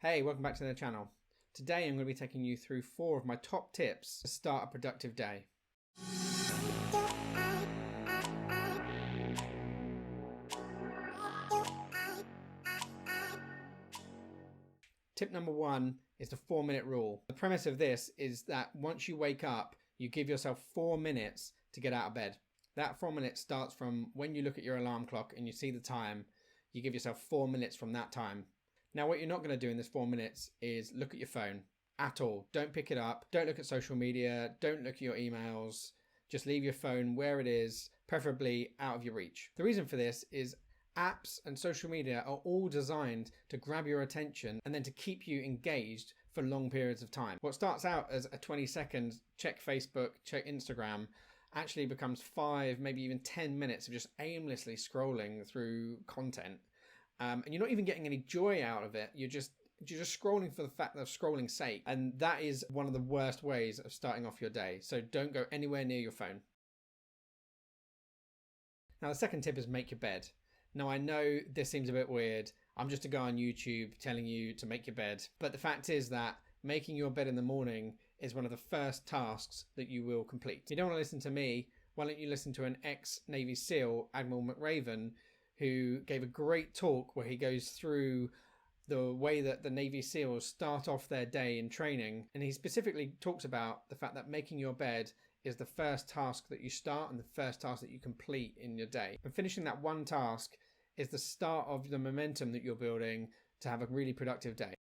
Hey, welcome back to the channel. Today I'm going to be taking you through 4 of my top tips to start a productive day. Tip number 1 is the 4-minute rule. The premise of this is that once you wake up, you give yourself 4 minutes to get out of bed. That 4 minutes starts from when you look at your alarm clock and you see the time. You give yourself 4 minutes from that time. Now, what you're not going to do in this 4 minutes is look at your phone at all. Don't pick it up. Don't look at social media. Don't look at your emails. Just leave your phone where it is, preferably out of your reach. The reason for this is apps and social media are all designed to grab your attention and then to keep you engaged for long periods of time. What starts out as a 20-second check Facebook, check Instagram, actually becomes 5, maybe even 10 minutes of just aimlessly scrolling through content. And you're not even getting any joy out of it. You're just scrolling for the fact of scrolling's sake. And that is one of the worst ways of starting off your day. So don't go anywhere near your phone. Now, the second tip is make your bed. Now, I know this seems a bit weird. I'm just a guy on YouTube telling you to make your bed. But the fact is that making your bed in the morning is one of the first tasks that you will complete. If you don't want to listen to me, why don't you listen to an ex-Navy SEAL, Admiral McRaven, who gave a great talk where he goes through the way that the Navy SEALs start off their day in training. And he specifically talks about the fact that making your bed is the first task that you start and the first task that you complete in your day. And finishing that one task is the start of the momentum that you're building to have a really productive day.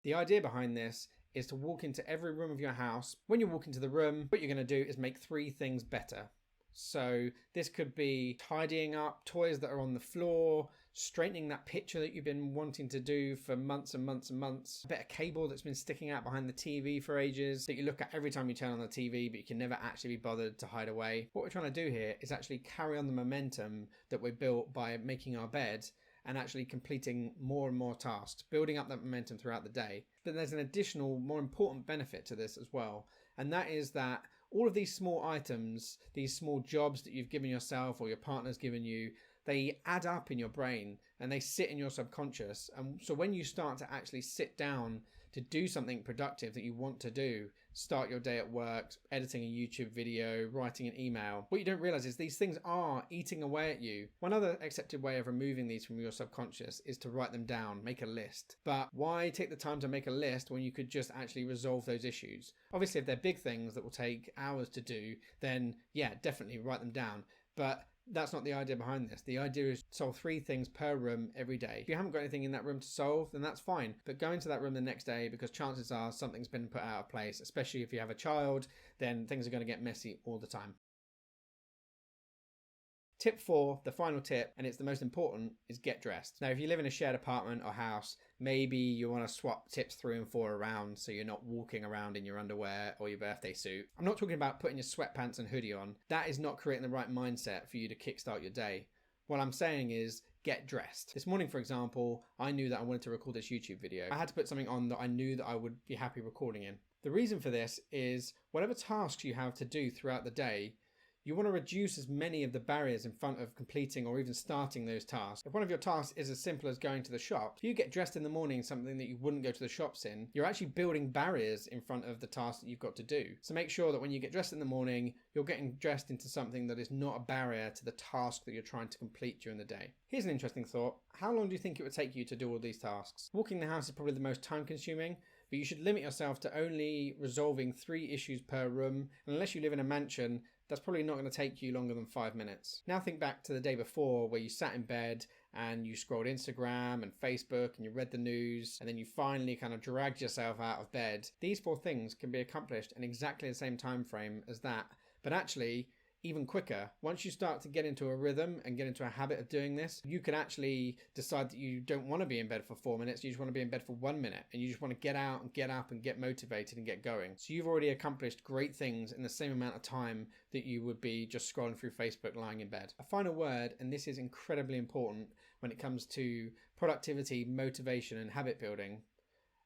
The idea behind this is to walk into every room of your house. When you walk into the room, what you're going to do is make 3 things better. So this could be tidying up toys that are on the floor, straightening that picture that you've been wanting to do for months and months and months, a bit of cable that's been sticking out behind the TV for ages that you look at every time you turn on the TV, but you can never actually be bothered to hide away. What we're trying to do here is actually carry on the momentum that we built by making our bed and actually completing more and more tasks, building up that momentum throughout the day. But there's an additional, more important benefit to this as well. And that is that all of these small items, these small jobs that you've given yourself or your partner's given you, they add up in your brain and they sit in your subconscious. And so when you start to actually sit down to do something productive that you want to do, start your day at work, editing a YouTube video, writing an email, what you don't realize is these things are eating away at you. One other accepted way of removing these from your subconscious is to write them down, make a list. But why take the time to make a list when you could just actually resolve those issues? Obviously, if they're big things that will take hours to do, then yeah, definitely write them down. But that's not the idea behind this. The idea is to solve 3 things per room every day. If you haven't got anything in that room to solve, then that's fine. But go into that room the next day because chances are something's been put out of place, especially if you have a child, then things are going to get messy all the time. Tip 4, the final tip, and it's the most important, is get dressed. Now, if you live in a shared apartment or house, maybe you want to swap tips 3 and 4 around so you're not walking around in your underwear or your birthday suit. I'm not talking about putting your sweatpants and hoodie on. That is not creating the right mindset for you to kickstart your day. What I'm saying is get dressed. This morning, for example, I knew that I wanted to record this YouTube video. I had to put something on that I knew that I would be happy recording in. The reason for this is whatever tasks you have to do throughout the day, you want to reduce as many of the barriers in front of completing or even starting those tasks. If one of your tasks is as simple as going to the shop, if you get dressed in the morning, something that you wouldn't go to the shops in, you're actually building barriers in front of the task that you've got to do. So make sure that when you get dressed in the morning, you're getting dressed into something that is not a barrier to the task that you're trying to complete during the day. Here's an interesting thought. How long do you think it would take you to do all these tasks? Walking the house is probably the most time consuming, but you should limit yourself to only resolving 3 issues per room. And unless you live in a mansion, that's probably not going to take you longer than 5 minutes. Now think back to the day before where you sat in bed and you scrolled Instagram and Facebook and you read the news and then you finally kind of dragged yourself out of bed. These 4 things can be accomplished in exactly the same time frame as that, but actually even quicker. Once you start to get into a rhythm and get into a habit of doing this, you can actually decide that you don't want to be in bed for 4 minutes. You just want to be in bed for 1 minute and you just want to get out and get up and get motivated and get going. So you've already accomplished great things in the same amount of time that you would be just scrolling through Facebook lying in bed. A final word, and this is incredibly important when it comes to productivity, motivation, and habit building.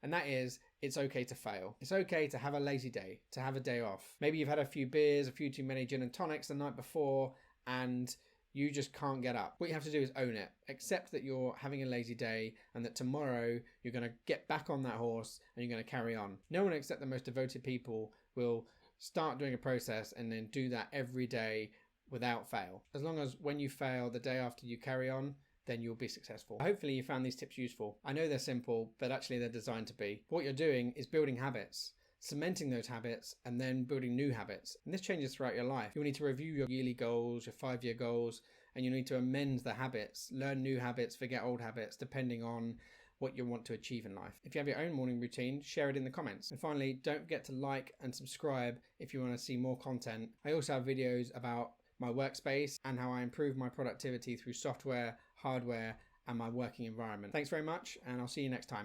And that is, it's okay to fail. It's okay to have a lazy day, to have a day off. Maybe you've had a few beers, a few too many gin and tonics the night before, and You just can't get up. What you have to do is own it. Accept that you're having a lazy day and that tomorrow you're going to get back on that horse and you're going to carry on. No one except the most devoted people will start doing a process and then do that every day without fail. As long as when you fail the day after you carry on, then you'll be successful. Hopefully you found these tips useful. I know they're simple, but actually they're designed to be. What you're doing is building habits, cementing those habits, and then building new habits. And this changes throughout your life. You'll need to review your yearly goals, your 5-year goals, and you need to amend the habits, learn new habits, forget old habits, depending on what you want to achieve in life. If you have your own morning routine, share it in the comments. And finally, don't forget to like and subscribe if you want to see more content. I also have videos about my workspace and how I improve my productivity through software, hardware, and my working environment. Thanks very much, and I'll see you next time.